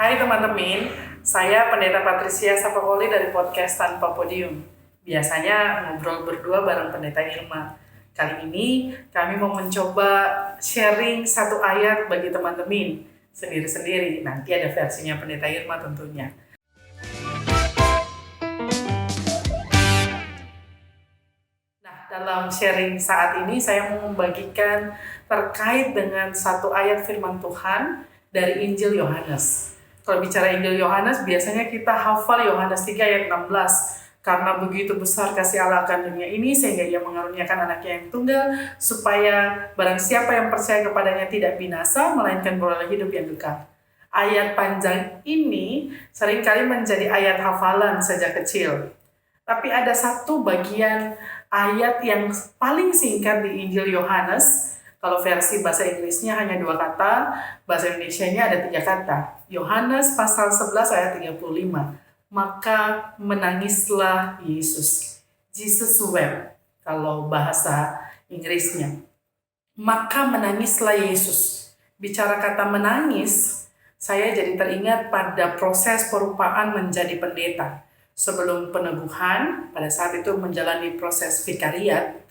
Hai teman-teman, saya Pendeta Patricia Sapakoli dari podcast Tanpa Podium. Biasanya ngobrol berdua bareng Pendeta Irma. Kali ini kami mau mencoba sharing satu ayat bagi teman-teman sendiri-sendiri. Nanti ada versinya Pendeta Irma tentunya. Nah, dalam sharing saat ini saya mau membagikan terkait dengan satu ayat firman Tuhan dari Injil Yohanes. Kalau bicara Injil Yohanes, biasanya kita hafal Yohanes 3 ayat 16. Karena begitu besar kasih Allah akan dunia ini, sehingga ia mengaruniakan anaknya yang tunggal, supaya barang siapa yang percaya kepadanya tidak binasa, melainkan beroleh hidup yang kekal. Ayat panjang ini seringkali menjadi ayat hafalan sejak kecil. Tapi ada satu bagian ayat yang paling singkat di Injil Yohanes. Kalau versi bahasa Inggrisnya hanya 2 kata, bahasa Indonesianya ada 3 kata. Yohanes pasal 11 ayat 35. Maka menangislah Yesus. Jesus wept kalau bahasa Inggrisnya. Maka menangislah Yesus. Bicara kata menangis, saya jadi teringat pada proses perupaan menjadi pendeta. Sebelum peneguhan, pada saat itu menjalani proses vikariat,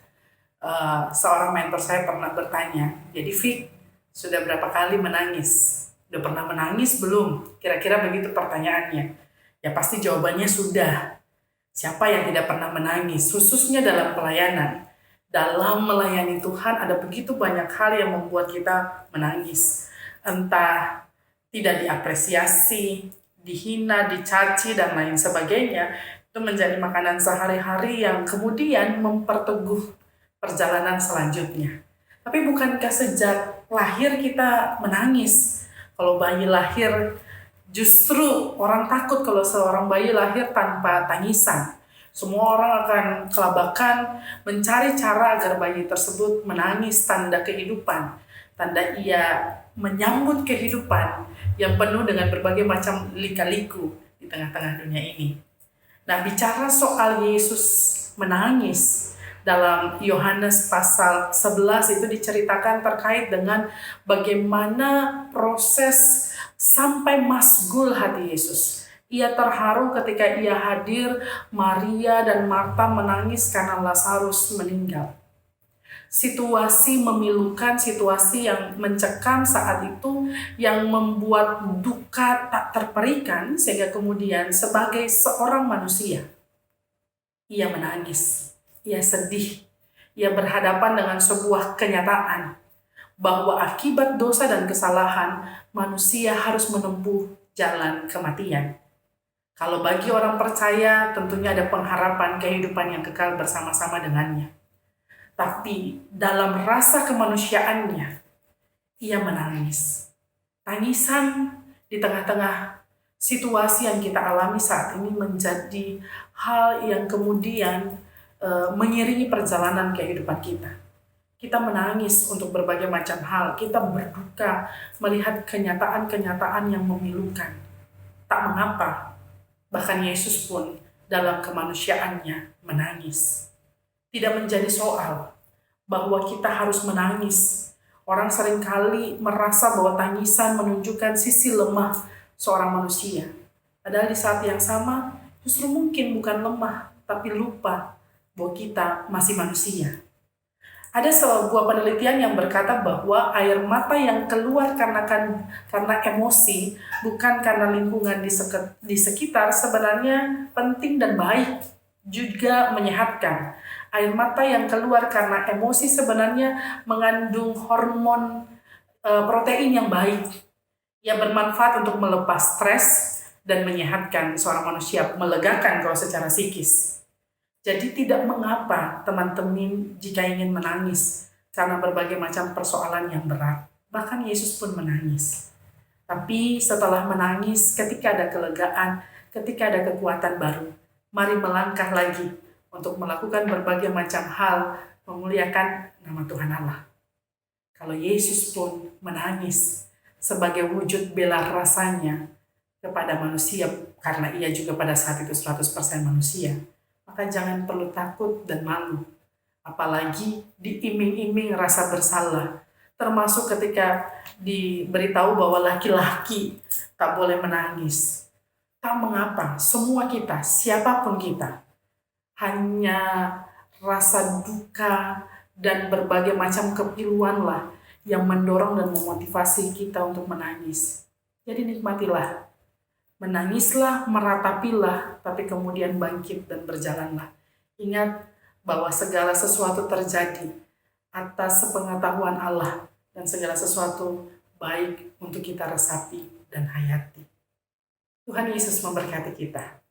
seorang mentor saya pernah bertanya, jadi Vic, sudah berapa kali menangis? Udah pernah menangis belum? Kira-kira begitu pertanyaannya. Ya pasti jawabannya sudah. Siapa yang tidak pernah menangis? Khususnya dalam pelayanan. Dalam melayani Tuhan ada begitu banyak hal yang membuat kita menangis. Entah tidak diapresiasi, dihina, dicaci, dan lain sebagainya. Itu menjadi makanan sehari-hari yang kemudian memperteguh perjalanan selanjutnya. Tapi bukankah sejak lahir kita menangis? Kalau bayi lahir, justru orang takut kalau seorang bayi lahir tanpa tangisan. Semua orang akan kelabakan mencari cara agar bayi tersebut menangis, tanda kehidupan. Tanda ia menyambut kehidupan yang penuh dengan berbagai macam lika-liku di tengah-tengah dunia ini. Nah, bicara soal Yesus menangis, dalam Yohanes pasal 11 itu diceritakan terkait dengan bagaimana proses sampai masgul hati Yesus. Ia terharu ketika ia hadir, Maria dan Marta menangis karena Lazarus meninggal. Situasi memilukan, situasi yang mencekam saat itu, yang membuat duka tak terperikan, sehingga kemudian sebagai seorang manusia, ia menangis. Ia sedih, ia berhadapan dengan sebuah kenyataan bahwa akibat dosa dan kesalahan, manusia harus menempuh jalan kematian. Kalau bagi orang percaya, tentunya ada pengharapan kehidupan yang kekal bersama-sama dengannya. Tapi dalam rasa kemanusiaannya, ia menangis. Tangisan di tengah-tengah situasi yang kita alami saat ini menjadi hal yang kemudian mengiringi perjalanan kehidupan kita. Kita menangis untuk berbagai macam hal. Kita berduka melihat kenyataan-kenyataan yang memilukan. Tak mengapa, bahkan Yesus pun dalam kemanusiaannya menangis. Tidak menjadi soal bahwa kita harus menangis. Orang seringkali merasa bahwa tangisan menunjukkan sisi lemah seorang manusia. Padahal di saat yang sama, justru mungkin bukan lemah, tapi lupa bahwa kita masih manusia. Ada sebuah penelitian yang berkata bahwa air mata yang keluar karena emosi, bukan karena lingkungan di sekitar, sebenarnya penting dan baik, juga menyehatkan. Air mata yang keluar karena emosi sebenarnya mengandung hormon protein yang baik. Ia bermanfaat untuk melepas stres dan menyehatkan seorang manusia, melegakan kalau secara psikis. Jadi tidak mengapa teman-teman jika ingin menangis karena berbagai macam persoalan yang berat. Bahkan Yesus pun menangis. Tapi setelah menangis, ketika ada kelegaan, ketika ada kekuatan baru, mari melangkah lagi untuk melakukan berbagai macam hal memuliakan nama Tuhan Allah. Kalau Yesus pun menangis sebagai wujud bela rasanya kepada manusia, karena ia juga pada saat itu 100% manusia, maka jangan perlu takut dan malu. Apalagi diiming-iming rasa bersalah termasuk ketika diberitahu bahwa laki-laki tak boleh menangis. Tak mengapa, semua kita, siapapun kita, hanya rasa duka dan berbagai macam kepiluanlah yang mendorong dan memotivasi kita untuk menangis. Jadi nikmatilah, menangislah, meratapilah, tapi kemudian bangkit dan berjalanlah. Ingat bahwa segala sesuatu terjadi atas sepengetahuan Allah dan segala sesuatu baik untuk kita resapi dan hayati. Tuhan Yesus memberkati kita.